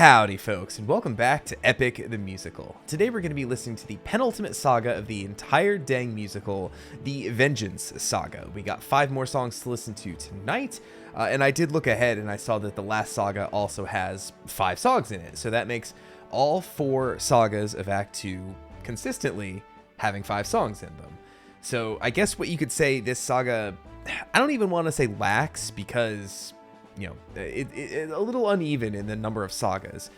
Howdy folks, and welcome back to Epic the Musical. Today we're going to be listening to the penultimate saga of the entire dang musical, the Vengeance Saga. We got 5 more songs to listen to tonight, and I did look ahead and I saw that the last saga also has 5 songs in it, so that makes all 4 sagas of Act 2 consistently having 5 songs in them. So I guess what you could say this saga, I don't even want to say lacks, because you know, it a little uneven in the number of sagas,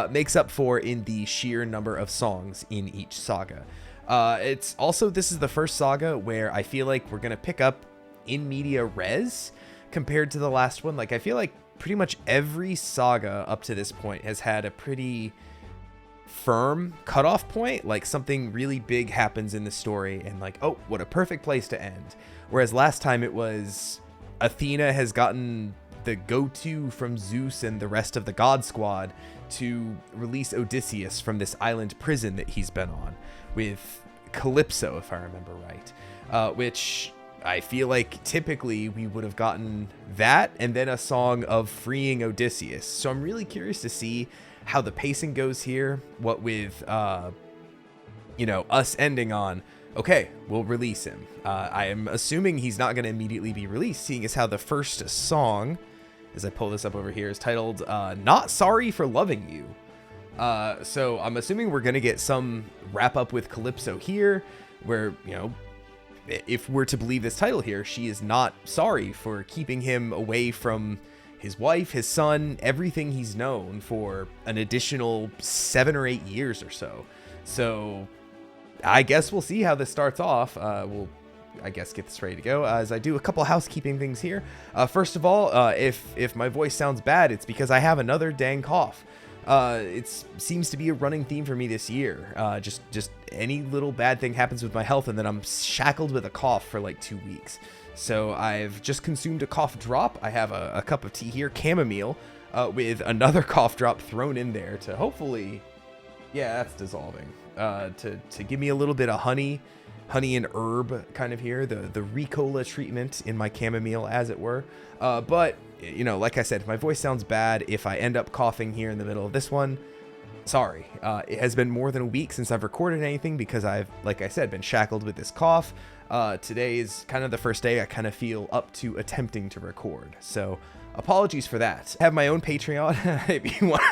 makes up for in the sheer number of songs in each saga. It's also, this is the first saga where I feel like we're going to pick up in media res compared to the last one. Like, I feel like pretty much every saga up to this point has had a pretty firm cutoff point, like something really big happens in the story and like, oh, what a perfect place to end. Whereas last time it was Athena has gotten the go-to from Zeus and the rest of the God Squad to release Odysseus from this island prison that he's been on with Calypso, if I remember right, which I feel like typically we would have gotten that and then a song of freeing Odysseus. So I'm really curious to see how the pacing goes here, what with you know, us ending on, okay, we'll release him. I am assuming he's not going to immediately be released, seeing as how the first song, as I pull this up over here, is titled Not Sorry for Loving You. So I'm assuming we're going to get some wrap up with Calypso here, where, you know, if we're to believe this title here, she is not sorry for keeping him away from his wife, his son, everything he's known for an additional 7 or 8 years or so. So I guess we'll see how this starts off. We'll, I guess, get this ready to go as I do a couple housekeeping things here. First of all, if my voice sounds bad, it's because I have another dang cough. It seems to be a running theme for me this year. Just any little bad thing happens with my health and then I'm shackled with a cough for like 2 weeks. So I've just consumed a cough drop. I have a cup of tea here, chamomile, with another cough drop thrown in there to hopefully, yeah, that's dissolving. To give me a little bit of honey and herb kind of here, the Ricola treatment in my chamomile, as it were. But, you know, like I said, if my voice sounds bad, if I end up coughing here in the middle of this one, sorry. It has been more than a week since I've recorded anything because I've, like I said, been shackled with this cough. Today is kind of the first day I kind of feel up to attempting to record. So apologies for that. I have my own Patreon if you want.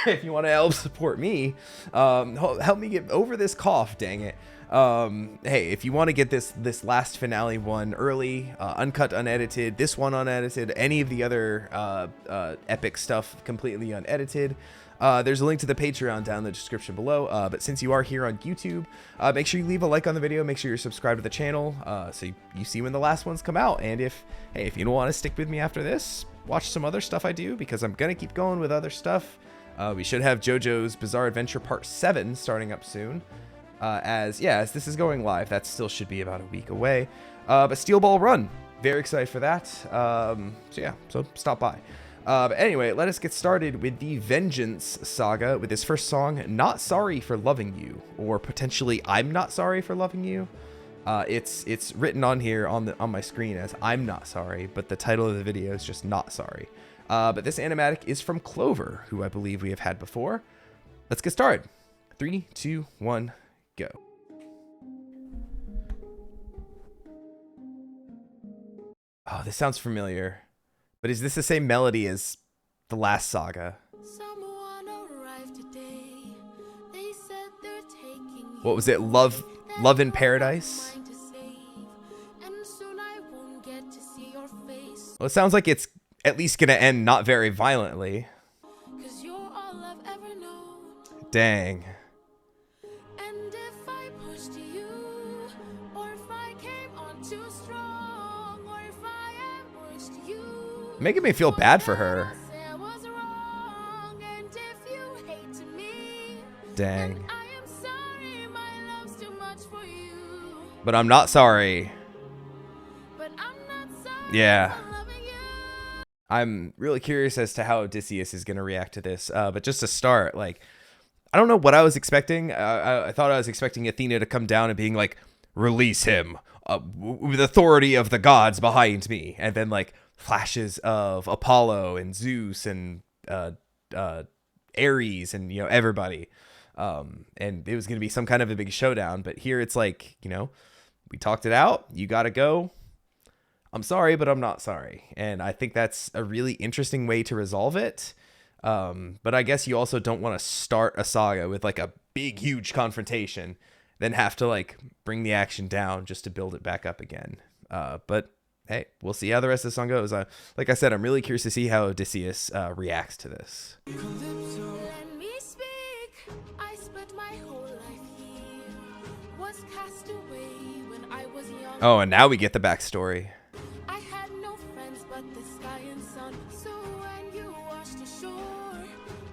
If you want to help support me, help me get over this cough, dang it. Hey, if you want to get this last finale one early, uncut, unedited, this one unedited, any of the other epic stuff completely unedited, there's a link to the Patreon down in the description below. But since you are here on YouTube, make sure you leave a like on the video, make sure you're subscribed to the channel, so you see when the last ones come out. And if you don't want to stick with me after this, watch some other stuff I do, because I'm gonna keep going with other stuff. We should have JoJo's Bizarre Adventure Part 7 starting up soon. As this is going live, that still should be about a week away. But Steel Ball Run, very excited for that. So stop by. But anyway, let us get started with the Vengeance Saga with this first song, Not Sorry for Loving You, or potentially I'm Not Sorry for Loving You. It's written on here on my screen as I'm Not Sorry, but the title of the video is just Not Sorry. But this animatic is from Clover, who I believe we have had before. Let's get started. 3, 2, 1, go. Oh, this sounds familiar. But is this the same melody as the last saga? What was it? Love in Paradise? Well, it sounds like it's at least gonna end not very violently. Dang. Making me feel bad for her. Dang. But I'm not sorry. Yeah. I'm really curious as to how Odysseus is going to react to this. But just to start, like, I don't know what I was expecting. I thought I was expecting Athena to come down and being like, release him with authority of the gods behind me. And then, like, flashes of Apollo and Zeus and Ares and, you know, everybody. And it was going to be some kind of a big showdown. But here it's like, you know, we talked it out. You got to go. I'm sorry, but I'm not sorry. And I think that's a really interesting way to resolve it. But I guess you also don't want to start a saga with like a big, huge confrontation, then have to like bring the action down just to build it back up again. But hey, we'll see how the rest of the song goes. Like I said, I'm really curious to see how Odysseus reacts to this. Let me speak. I spent my whole life here. Was cast away when I was young. Oh, and now we get the backstory. I had no friends but the sky and sun. So when you washed ashore,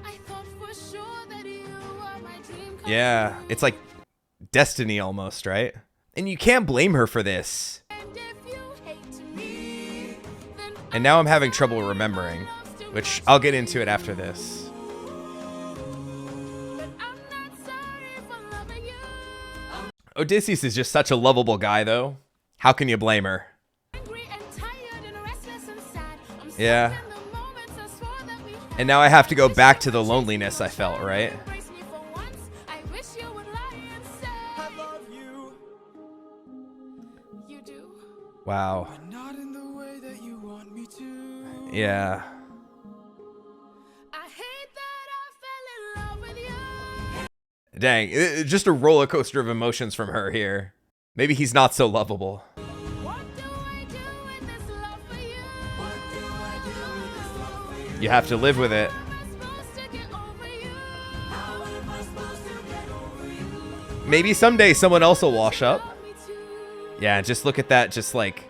I thought for sure that you were my dream come Yeah, true. it's like destiny almost, right? And you can't blame her for this. And if you hate me, then And now I'm having trouble remembering, which I'll get into it after this. but I'm not sorry for loving you. Odysseus is just such a lovable guy, though. How can you blame her? Angry and tired and restless and sad. I'm stuck Yeah. in the moments I swore that we had. And now I have to go back to the loneliness I felt, right? Embrace me for once. I wish you would lie and say I love you. You do? Wow. Not in the way that you want me to. Yeah. I hate that I fell in love with you. Dang, just a roller coaster of emotions from her here. Maybe he's not so lovable. What do I do with this love for you? What do I do with this love for you? You have to live with it. How am I supposed to get over you? How am I supposed to get over you? Maybe someday someone else will wash up. Love me too. Yeah, just look at that, just like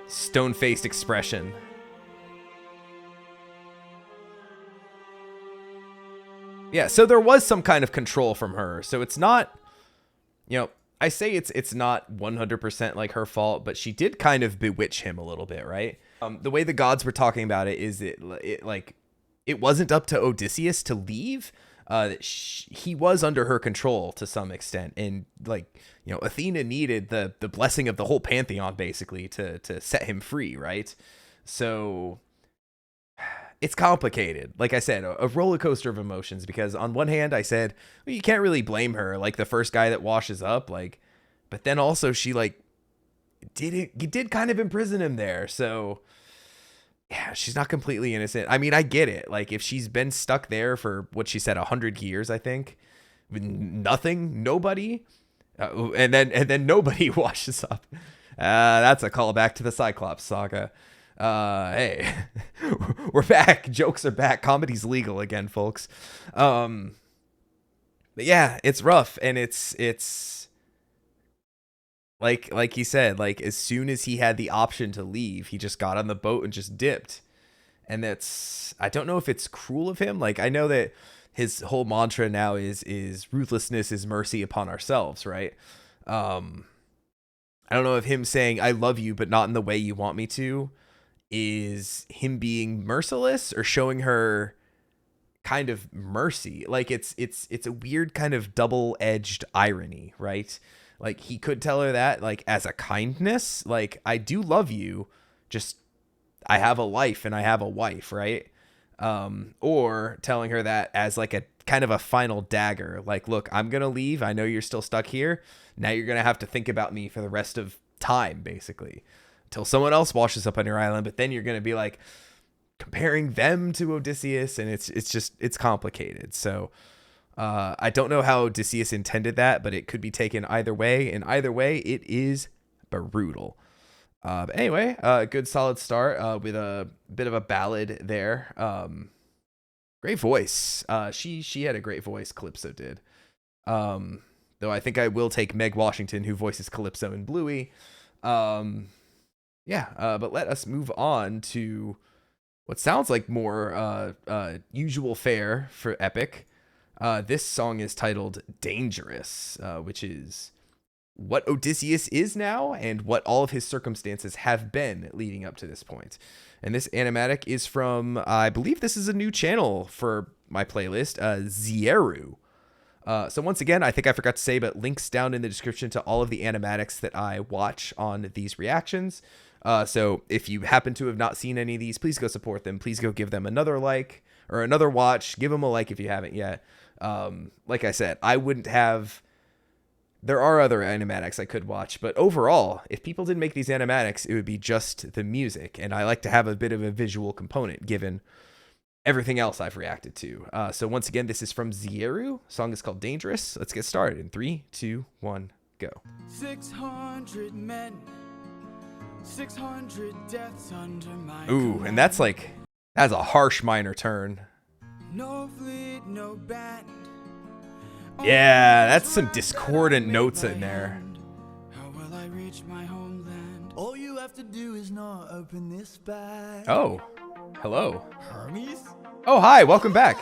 stone-faced expression. Yeah, so there was some kind of control from her. So it's not, you know, I say it's not 100% like her fault, but she did kind of bewitch him a little bit, right? The way the gods were talking about it is it like it wasn't up to Odysseus to leave. He was under her control to some extent, and like, you know, Athena needed the blessing of the whole pantheon basically to set him free, right? So it's complicated. Like I said, a roller coaster of emotions, because on one hand I said, well, you can't really blame her, like the first guy that washes up, like, but then also she like did kind of imprison him there. So yeah, she's not completely innocent. I mean, I get it. Like if she's been stuck there for what she said, 100 years, I think, with nothing, nobody, and then nobody washes up. That's a callback to the Cyclops saga. Hey, we're back. Jokes are back. Comedy's legal again, folks. But yeah, it's rough, and it's like he said, like as soon as he had the option to leave, he just got on the boat and just dipped. And that's, I don't know if it's cruel of him. Like I know that his whole mantra now is ruthlessness is mercy upon ourselves, right? I don't know if him saying I love you but not in the way you want me to is him being merciless or showing her kind of mercy. Like it's a weird kind of double-edged irony, right? Like he could tell her that like as a kindness, like I do love you, just I have a life and I have a wife, right? Or telling her that as like a kind of a final dagger, like, look, I'm gonna leave, I know you're still stuck here, now you're gonna have to think about me for the rest of time, basically, until someone else washes up on your island. But then you're going to be like comparing them to Odysseus, and it's complicated. So I don't know how Odysseus intended that, but it could be taken either way, and either way it is brutal. But anyway, good solid start with a bit of a ballad there. Great voice. She had a great voice, Calypso did. Though I think I will take Meg Washington, who voices Calypso in Bluey. But let us move on to what sounds like more usual fare for Epic. This song is titled Dangerous, which is what Odysseus is now and what all of his circumstances have been leading up to this point. And this animatic is from, I believe this is a new channel for my playlist, Zieru. So once again, I think I forgot to say, but links down in the description to all of the animatics that I watch on these reactions. So if you happen to have not seen any of these, please go support them. Please go give them another like or another watch. Give them a like if you haven't yet. Like I said, I wouldn't have. There are other animatics I could watch, but overall, if people didn't make these animatics, it would be just the music. And I like to have a bit of a visual component given everything else I've reacted to. So once again, this is from Zieru. Song is called Dangerous. Let's get started in 3, 2, 1, go. 600 men, 600 deaths under my Ooh, and that's a harsh minor turn. no fleet, no band. Yeah, that's some discordant notes in there. How will I reach my homeland? All you have to do is not open this bag. Oh, hello. Hermes? Oh, hi, welcome back.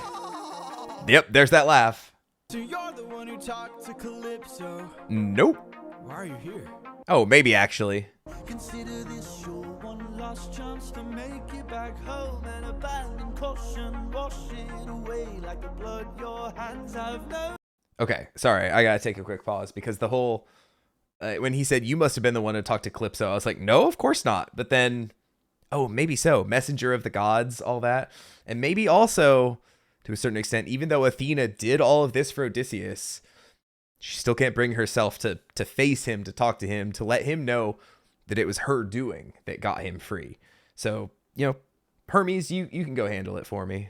Yep, there's that laugh. So you're the one who talked to Calypso. Nope. Why are you here? Oh, maybe actually. Consider this your one last chance to make it back home and abandon caution. Wash it away like the blood your hands have known. Okay, sorry, I gotta take a quick pause because the whole when he said you must have been the one to talk to Calypso, I was like, no, of course not. But then, oh, maybe so. Messenger of the gods, all that, and maybe also to a certain extent, even though Athena did all of this for Odysseus, she still can't bring herself to face him, to talk to him, to let him know that it was her doing that got him free. So, Hermes, you can go handle it for me.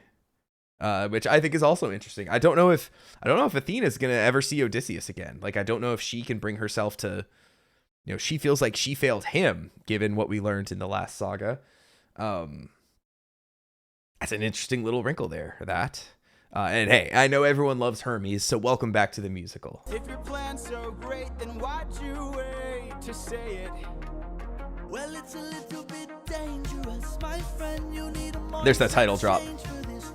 Which I think is also interesting. I don't know if Athena's gonna ever see Odysseus again. Like, I don't know if she can bring herself to, she feels like she failed him, given what we learned in the last saga. That's an interesting little wrinkle there. And hey, I know everyone loves Hermes, so welcome back to the musical. If your plan's so great, then why'd you wait to say it? Well, it's a little bit dangerous, my friend. You need a There's that title drop.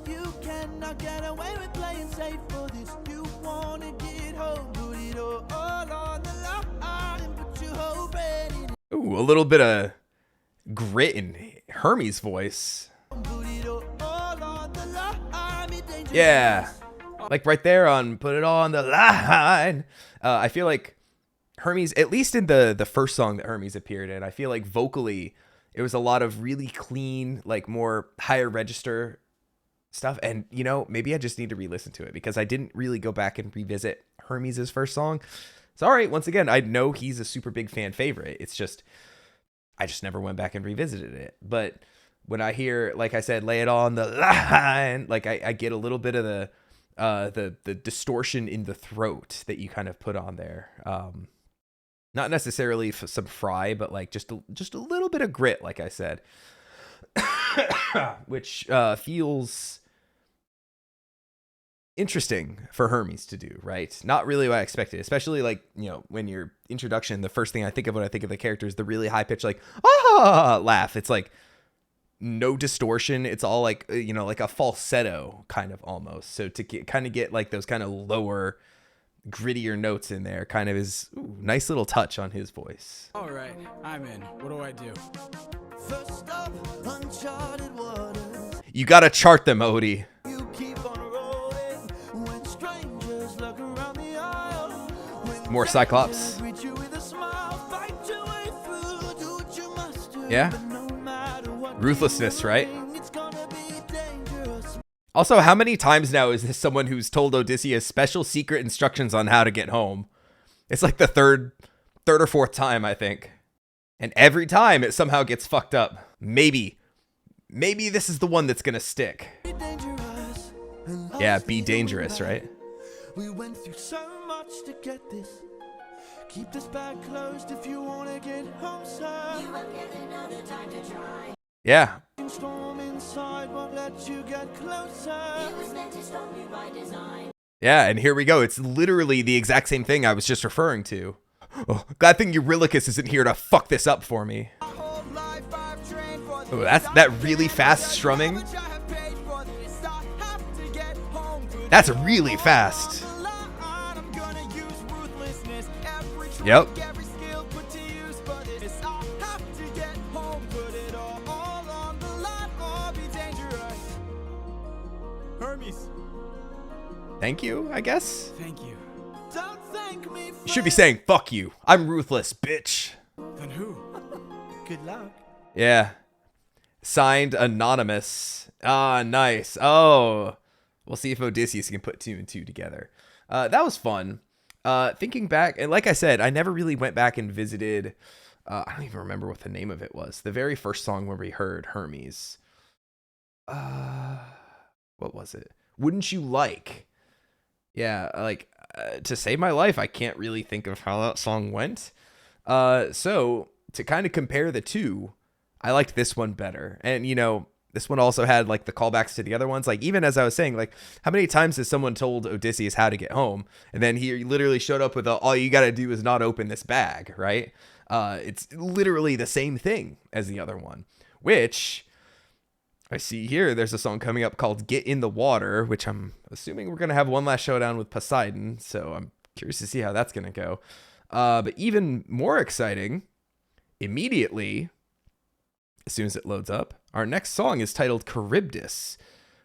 You cannot get away with playing safe for this. You wanna get home, put it all on the line and put your whole brain in it. Ooh, a little bit of grit in Hermes' voice. Put it all on the line, be dangerous. Yeah, like right there on put it all on the line. I feel like Hermes, at least in the first song that Hermes appeared in, I feel like vocally it was a lot of really clean, like more higher register stuff. And maybe I just need to re-listen to it because I didn't really go back and revisit Hermes' first song. Sorry, once again, I know he's a super big fan favorite. It's just I just never went back and revisited it. But when I hear, like I said, lay it on the line, like I get a little bit of the distortion in the throat that you kind of put on there. Not necessarily some fry, but like just a little bit of grit, like I said, which feels interesting for Hermes to do, right? Not really what I expected, especially like, when your introduction, the first thing I think of when I think of the character is the really high pitch, like, laugh. It's like no distortion. It's all like, like a falsetto kind of almost. So to get like those kind of lower, grittier notes in there kind of is nice little touch on his voice. All right, I'm in. What do I do? First up, uncharted waters. You gotta chart them, Odie. You keep on rolling when strangers look around the aisle. When More Cyclops. greet you with a smile, fight your way through, do what you must do. Yeah. But no matter what Ruthlessness, you're right? doing, it's gonna be dangerous. Also, how many times now is this someone who's told Odysseus special secret instructions on how to get home? It's like the third or fourth time, I think. And every time it somehow gets fucked up. Maybe this is the one that's gonna stick. Be dangerous. And Yeah, love's be the dangerous, only right? way. We went through so much to get this. Keep this bag closed if you wanna get home, sir. You won't get another time to try. Yeah. Storm inside won't let you get closer. It was meant to stop you by design. Yeah, and here we go. It's literally the exact same thing I was just referring to. Oh, glad thing Eurylochus isn't here to fuck this up for me. Oh, that really fast strumming. That's really fast. Yep. Hermes, Thank you, I guess. thank you. Don't thank me. You should be saying, fuck you. I'm ruthless, bitch. Then who? Good luck. Yeah. Signed Anonymous. Ah, nice. Oh, we'll see if Odysseus can put 2 and 2 together. That was fun. Thinking back, and like I said, I never really went back and visited. I don't even remember what the name of it was. The very first song where we heard Hermes. What was it? Wouldn't You Like? Yeah, like To Save My Life. I can't really think of how that song went. So to kind of compare the two, I liked this one better. And, you know, this one also had like the callbacks to the other ones. Like, even as I was saying, like, how many times has someone told Odysseus how to get home? And then he literally showed up with all you got to do is not open this bag, right? It's literally the same thing as the other one, which I see here. There's a song coming up called Get in the Water, which I'm assuming we're going to have one last showdown with Poseidon. So I'm curious to see how that's going to go. But even more exciting, immediately, as soon as it loads up, our next song is titled Charybdis,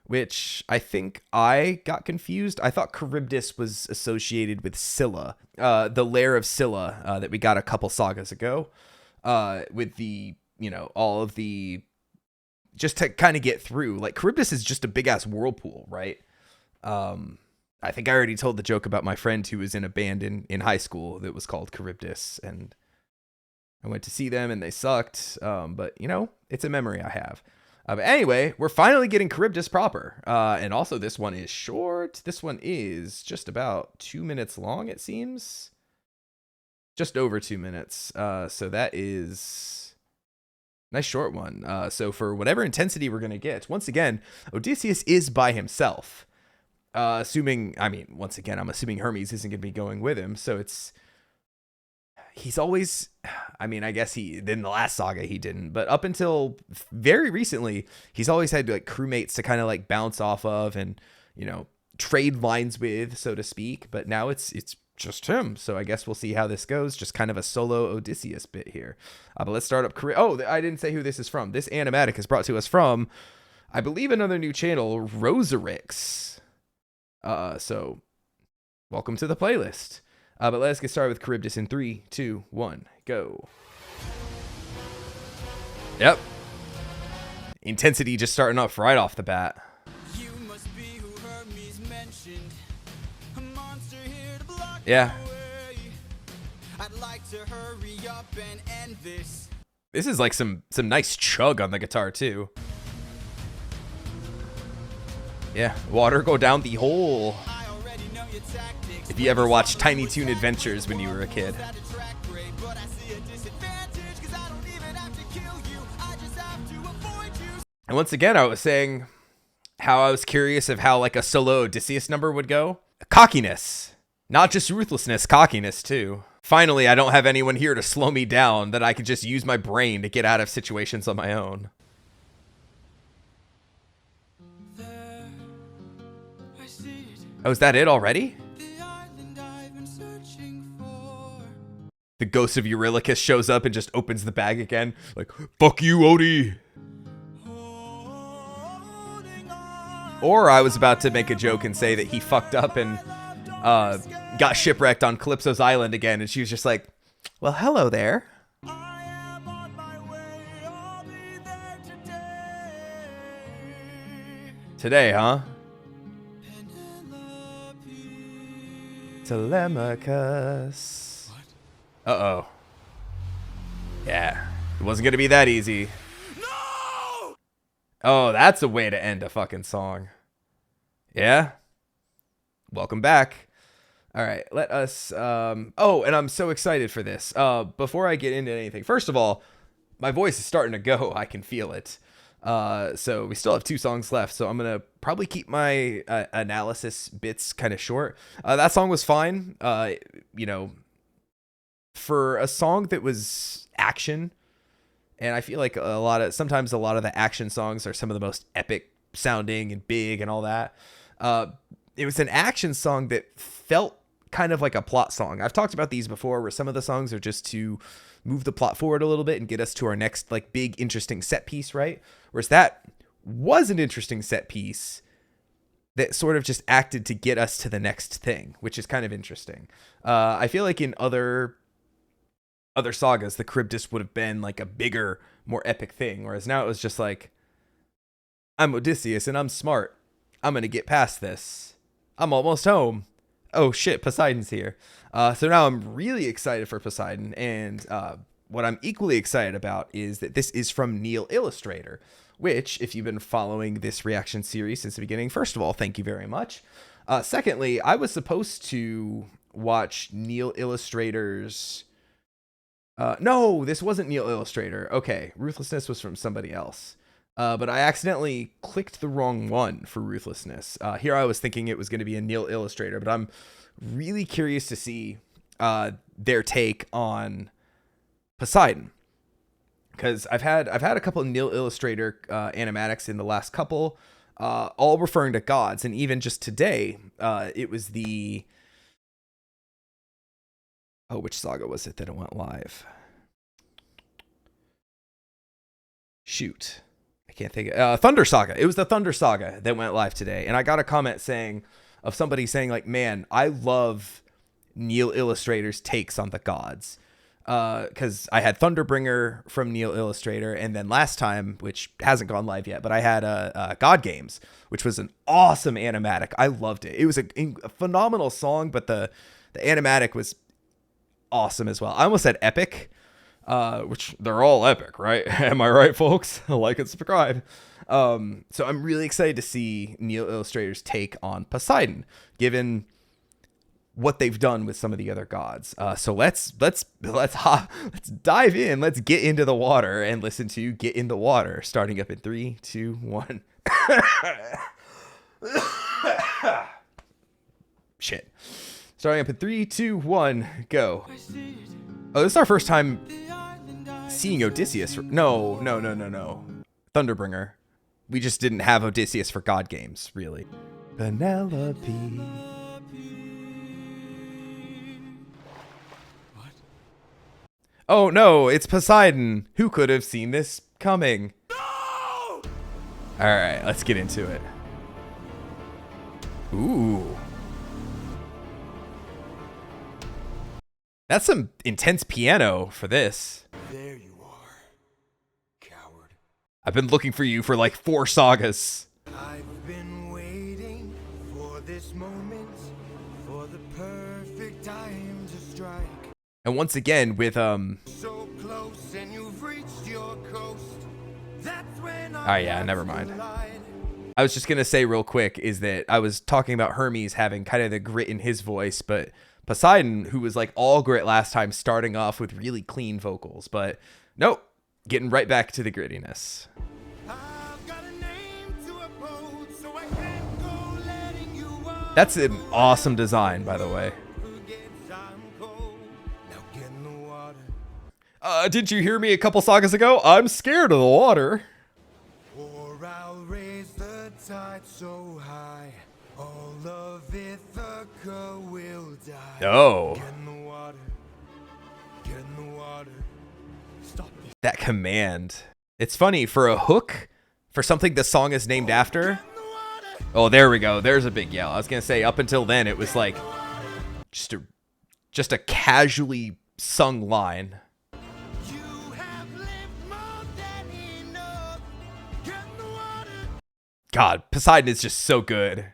which I think I got confused. I thought Charybdis was associated with Scylla, the lair of Scylla that we got a couple sagas ago, with the, you know, all of the, just to kind of get through. Like, Charybdis is just a big ass whirlpool, right? I think I already told the joke about my friend who was in a band in high school that was called Charybdis, and I went to see them and they sucked. But, you know, it's a memory I have. But anyway, we're finally getting Charybdis proper. And also this one is short. This one is just about 2 minutes long, it seems. Just over 2 minutes. So that is a nice short one. So for whatever intensity we're going to get, once again, Odysseus is by himself. Assuming, I mean, once again, I'm assuming Hermes isn't going to be going with him. So he's always, I mean, I guess in the last saga he didn't, but up until very recently, he's always had like crewmates to kind of like bounce off of and, you know, trade lines with, so to speak. But now it's just him. So I guess we'll see how this goes. Just kind of a solo Odysseus bit here. But let's start up. Oh, I didn't say who this is from. This animatic is brought to us from, I believe, another new channel, Roserix. So welcome to the playlist. But let's get started with Charybdis in 3, 2, 1, go. Yep. Intensity just starting off right off the bat. You must be who Hermes mentioned. A monster here to block Yeah. the way. I'd like to hurry up and end this. This is like some nice chug on the guitar too. Yeah, water go down the hole. I already know your tactics. If you ever watched Tiny Toon Adventures when you were a kid. That attract great, but I see a disadvantage 'cause I don't even have to kill you. I just have to avoid you. And once again, I was saying how I was curious of how like a solo Odysseus number would go. Cockiness. Not just ruthlessness, cockiness too. Finally, I don't have anyone here to slow me down, that I could just use my brain to get out of situations on my own. There, I see it. Oh, is that it already? The island I've been searching for. The ghost of Eurylochus shows up and just opens the bag again. Like, fuck you, Odie. Holding on. Or I was about to make a joke and say that he fucked up and got shipwrecked on Calypso's island again. And she was just like, well, hello there. I am on my way. I'll be there today. Today, huh? Penelope. Telemachus. Uh-oh. Yeah. It wasn't going to be that easy. No! Oh, that's a way to end a fucking song. Yeah? Welcome back. All right, let us... oh, and I'm so excited for this. Before I get into anything, first of all, my voice is starting to go. I can feel it. So we still have 2 songs left, so I'm going to probably keep my analysis bits kind of short. That song was fine. You know, for a song that was action, and I feel like sometimes a lot of the action songs are some of the most epic sounding and big and all that. It was an action song that felt kind of like a plot song. I've talked about these before, where some of the songs are just to move the plot forward a little bit and get us to our next like big interesting set piece, right? Whereas that was an interesting set piece that sort of just acted to get us to the next thing, which is kind of interesting. I feel like in other sagas, the Charybdis would have been like a bigger more epic thing. Whereas now it was just like, I'm Odysseus and I'm smart. I'm going to get past this. I'm almost home. Oh shit, Poseidon's here. So now I'm really excited for Poseidon. And what I'm equally excited about is that this is from Neil Illustrator, which, if you've been following this reaction series since the beginning, first of all, thank you very much. Secondly, I was supposed to watch Neil Illustrator's... no, this wasn't Neil Illustrator. Okay, Ruthlessness was from somebody else. But I accidentally clicked the wrong one for Ruthlessness. Here I was thinking it was going to be a Neil Illustrator, but I'm really curious to see their take on Poseidon. Because I've had a couple of Neil Illustrator animatics in the last couple, all referring to gods, and even just today, it was the... Oh, which saga was it that it went live? Shoot. I can't think of Thunder Saga. It was the Thunder Saga that went live today. And I got a comment of somebody saying like, man, I love Neil Illustrator's takes on the gods. Because I had Thunderbringer from Neil Illustrator, and then last time, which hasn't gone live yet, but I had God Games, which was an awesome animatic. I loved it. It was a phenomenal song, but the animatic was awesome as well. I almost said epic, which they're all epic, right? Am I right, folks? Like and subscribe. So I'm really excited to see Neil Illustrator's take on Poseidon, given what they've done with some of the other gods. So let's dive in. Let's get into the water and listen to Get in the Water, starting up in 3, 2, 1. Shit. Starting up in 3, 2, 1, go. Oh, this is our first time seeing Odysseus. No. Thunderbringer. We just didn't have Odysseus for God Games, really. Penelope. Oh no, it's Poseidon. Who could have seen this coming? No! Alright, let's get into it. Ooh. That's some intense piano for this. There you are, coward. I've been looking for you for like 4 sagas. I've been waiting for this moment, for the perfect time to strike. And once again with So close and you've reached your coast. That's when oh yeah, never mind. I was just gonna say real quick is that I was talking about Hermes having kind of the grit in his voice, but Poseidon, who was like all grit last time, starting off with really clean vocals, but nope, getting right back to the grittiness. I've got a name to uphold, so I can't go letting you up. That's an awesome design, by the way. Now get in the water. Did you hear me a couple sagas ago? I'm scared of the water. Or I'll raise the tide so high, all of Ithaca will die. No. Get in the water. Get in the water. Stop this. That command. It's funny, for a hook, for something the song is named after. Get in the water. Oh, there we go. There's a big yell. I was going to say, up until then, it was like just a casually sung line. You have lived more than enough. Get in the water. God, Poseidon is just so good.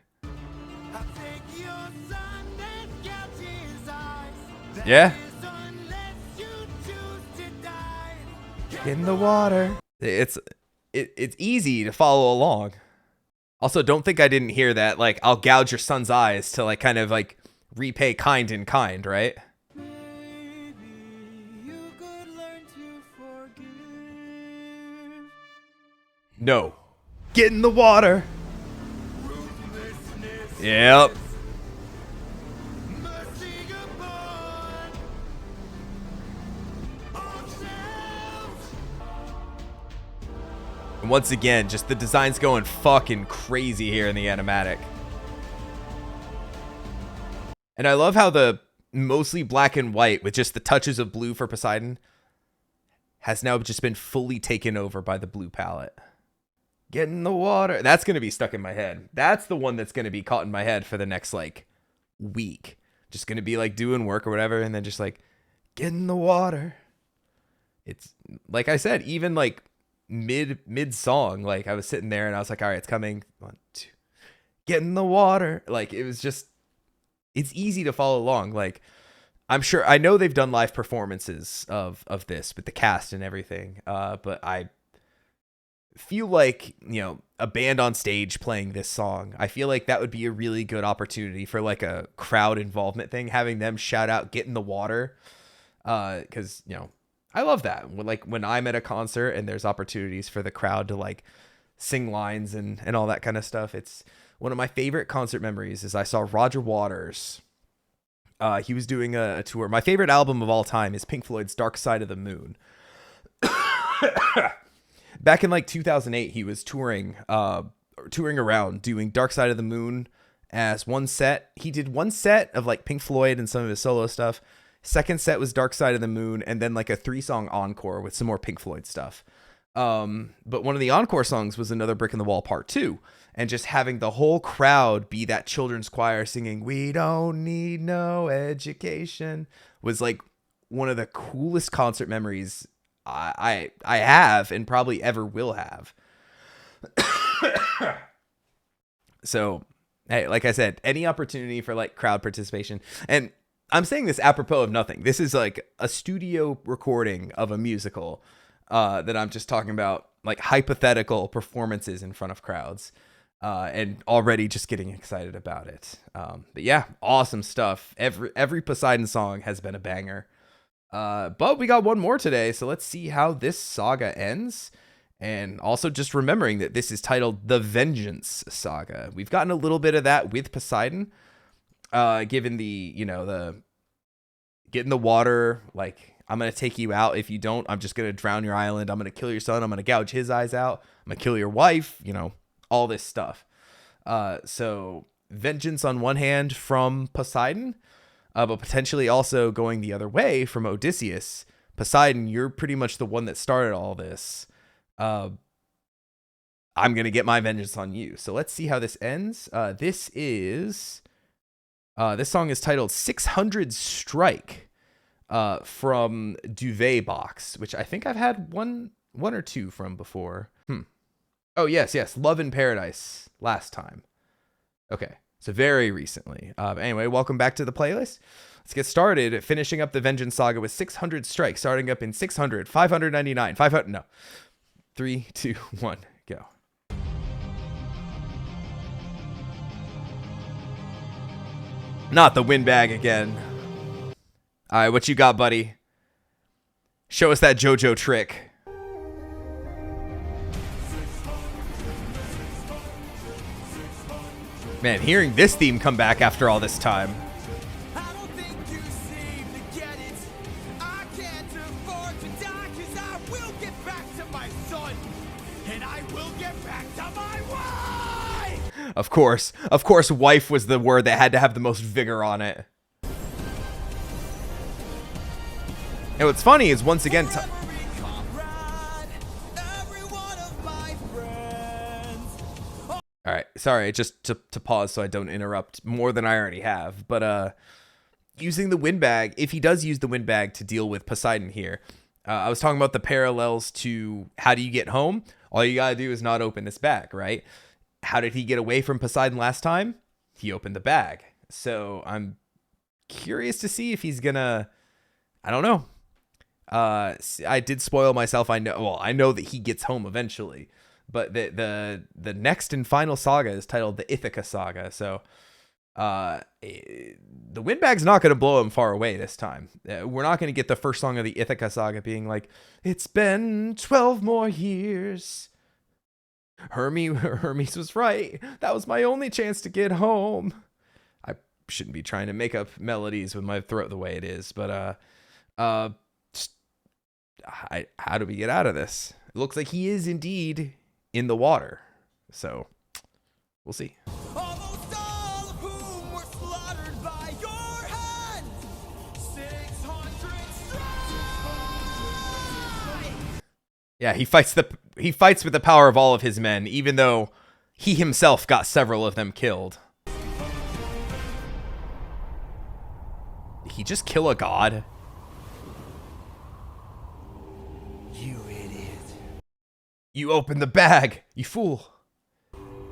I'll take your son and gouge his eyes. That Yeah? is unless you choose to die. Get In the water. It's easy to follow along. Also, don't think I didn't hear that, like, I'll gouge your son's eyes to, like, kind of, like, repay kind in kind, right? Maybe you could learn to forgive. No. Get in the water. Yep. mercy upon ourselves. And once again, just the design's going fucking crazy here in the animatic. And I love how the mostly black and white with just the touches of blue for Poseidon has now just been fully taken over by the blue palette. Get in the water. That's going to be stuck in my head. That's the one that's going to be caught in my head for the next, like, week. Just going to be, like, doing work or whatever, and then just, like, get in the water. it's like I said, even like mid song, like I was sitting there and I was like, all right, it's coming. 1, 2, get in the water. Like it was just, it's easy to follow along. Like I'm sure, I know they've done live performances of this with the cast and everything. But I feel like, you know, a band on stage playing this song, I feel like that would be a really good opportunity for like a crowd involvement thing, having them shout out, get in the water. Cause you know, I love that when I'm at a concert and there's opportunities for the crowd to like sing lines and all that kind of stuff. It's one of my favorite concert memories is I saw Roger Waters. He was doing a tour. My favorite album of all time is Pink Floyd's Dark Side of the Moon. Back in like 2008, he was touring around doing Dark Side of the Moon as one set. He did one set of like Pink Floyd and some of his solo stuff. Second set was Dark Side of the Moon, and then like a 3-song encore with some more Pink Floyd stuff. But one of the encore songs was Another Brick in the Wall Part 2. And just having the whole crowd be that children's choir singing, "We don't need no education," was like one of the coolest concert memories I have and probably ever will have. So, hey, like I said, any opportunity for like crowd participation. And I'm saying this apropos of nothing. This is like a studio recording of a musical that I'm just talking about, like hypothetical performances in front of crowds. And already just getting excited about it. But yeah, awesome stuff. Every Poseidon song has been a banger. But we got one more today, so let's see how this saga ends. And also just remembering that this is titled The Vengeance Saga. We've gotten a little bit of that with Poseidon. Given the, you know, the get in the water, like, I'm going to take you out. If you don't, I'm just going to drown your island. I'm going to kill your son. I'm going to gouge his eyes out. I'm going to kill your wife, you know, all this stuff. So vengeance on one hand from Poseidon, but potentially also going the other way from Odysseus. Poseidon, you're pretty much the one that started all this. I'm going to get my vengeance on you. So let's see how this ends. This song is titled 600 Strike, from Duvet Box, which I think I've had one or two from before. Oh, yes. Love in Paradise last time. Okay, so very recently. Anyway, welcome back to the playlist. Let's get started, finishing up the Vengeance Saga with 600 Strike, starting up in 600, 599, 500, no. 3, 2, 1, go. Not the windbag again. All right, what you got, buddy? Show us that JoJo trick. Man, hearing this theme come back after all this time. I don't think you seem to get it. I can't afford to die, 'cause I will get back to my son. And I will get back to my wife! Of course, wife was the word that had to have the most vigor on it. And what's funny is, once again, Every comrade, every one of my friends. all right, sorry, just to pause so I don't interrupt more than I already have. But using the windbag, if he does use the windbag to deal with Poseidon here, I was talking about the parallels to how do you get home? All you gotta do is not open this bag, right? How did he get away from Poseidon last time? He opened the bag. So I'm curious to see if he's gonna, I don't know. I did spoil myself. I know that he gets home eventually, but the next and final saga is titled the Ithaca Saga. So the windbag's not going to blow him far away this time. We're not going to get the first song of the Ithaca Saga being like, "It's been 12 more years. Hermes was right. That was my only chance to get home." I shouldn't be trying to make up melodies with my throat the way it is, but how do we get out of this? It looks like he is indeed in the water, so we'll see. Almost all of whom were slaughtered by your hand. 600 strike! Yeah, he fights with the power of all of his men, even though he himself got several of them killed. Did he just kill a god? You opened the bag, you fool.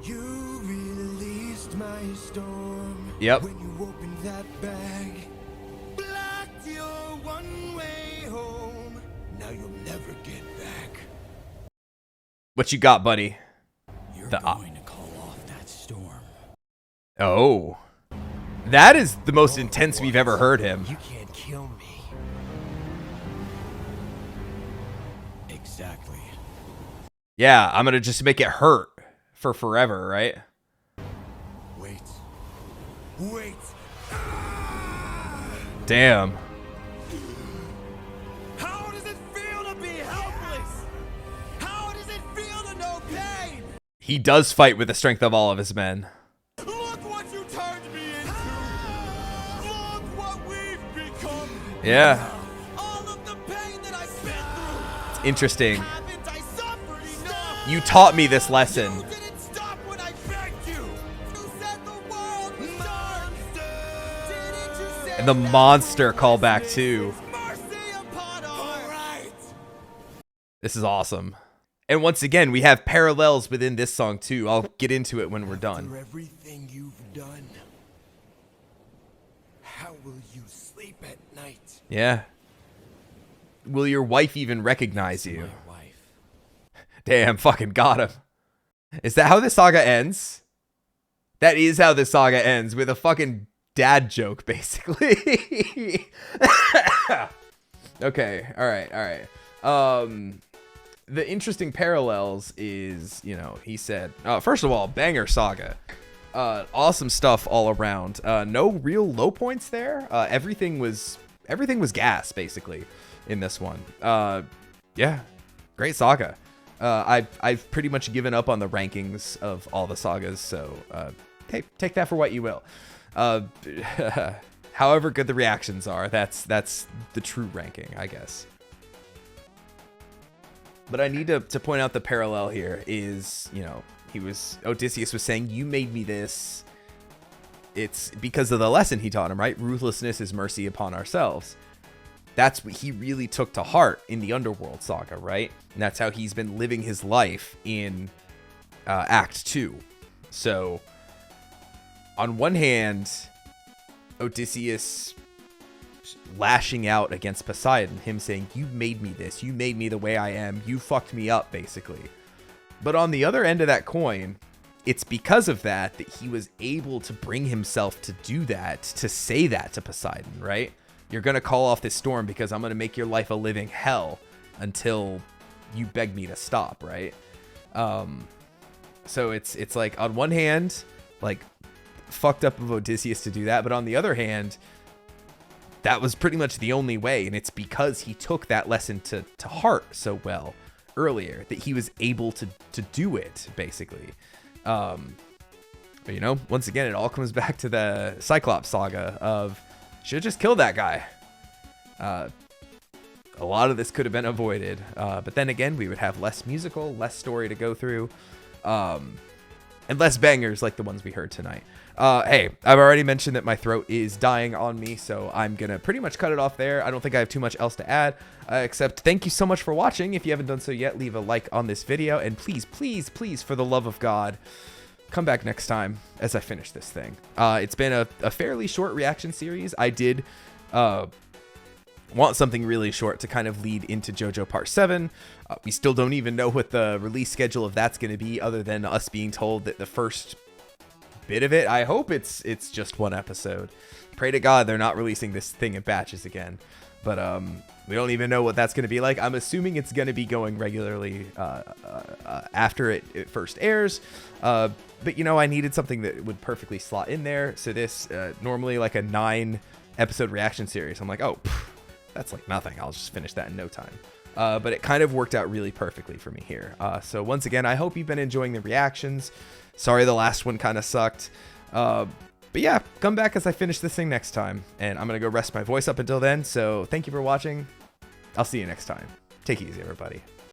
You released my storm. Yep. When you opened that bag, blocked your one-way home. Now you'll never get back. What you got, buddy? You're The- going to call off that storm. Oh. That is the most intense we've ever heard him. You can't kill me. Exactly. Yeah, I'm gonna just make it hurt for forever, right? Wait. Wait. Damn. How does it feel to be helpless? How does it feel to know pain? He does fight with the strength of all of his men. Look what you turned me into. Look what we've become. Yeah, All of the pain that I've been through. it's interesting. Haven't I suffered enough? You taught me this lesson. You didn't stop when I begged you. You said the world was dark. Didn't you say And the that monster callback too. mercy upon our right? This is awesome. And once again, we have parallels within this song too. I'll get into it when we're For done. everything you've done, how will you sleep at night? Yeah. Will your wife even recognize you? My wife. Damn, fucking got him. Is that how this saga ends? That is how this saga ends, with a fucking dad joke, basically. Okay, alright. The interesting parallels is, you know, he said, first of all, banger saga. Awesome stuff all around. No real low points there. Everything was gas, basically, in this one. Yeah, great saga. I've pretty much given up on the rankings of all the sagas, so hey, take that for what you will. However good the reactions are, that's the true ranking, I guess. But I need to point out the parallel here is, you know, Odysseus was saying, you made me this. It's because of the lesson he taught him, right? Ruthlessness is mercy upon ourselves. That's what he really took to heart in the Underworld saga, right? And that's how he's been living his life in Act 2. So, on one hand, Odysseus lashing out against Poseidon, him saying, you made me this, you made me the way I am, you fucked me up, basically. But on the other end of that coin, it's because of that he was able to bring himself to do that, to say that to Poseidon, right? You're going to call off this storm because I'm going to make your life a living hell until you beg me to stop, right? So it's like, on one hand, like, fucked up of Odysseus to do that, but on the other hand, that was pretty much the only way, and it's because he took that lesson to heart so well earlier that he was able to do it, basically. But, you know, once again, it all comes back to the Cyclops saga of, should have just killed that guy. A lot of this could have been avoided, but then again, we would have less musical, less story to go through, and less bangers like the ones we heard tonight. Hey, I've already mentioned that my throat is dying on me, so I'm going to pretty much cut it off there. I don't think I have too much else to add, except thank you so much for watching. If you haven't done so yet, leave a like on this video, and please, please, please, for the love of God, come back next time as I finish this thing. It's been a fairly short reaction series. I did want something really short to kind of lead into JoJo Part 7. We still don't even know what the release schedule of that's going to be, other than us being told that the first bit of it, I hope it's just one episode. Pray to God they're not releasing this thing in batches again. But we don't even know what that's going to be like. I'm assuming it's going to be going regularly after it first airs. But, you know, I needed something that would perfectly slot in there. So this, normally like a 9-episode reaction series, I'm like, oh, that's like nothing. I'll just finish that in no time. But it kind of worked out really perfectly for me here. So once again, I hope you've been enjoying the reactions. Sorry the last one kind of sucked. But yeah, come back as I finish this thing next time. And I'm going to go rest my voice up until then. So thank you for watching. I'll see you next time. Take it easy, everybody.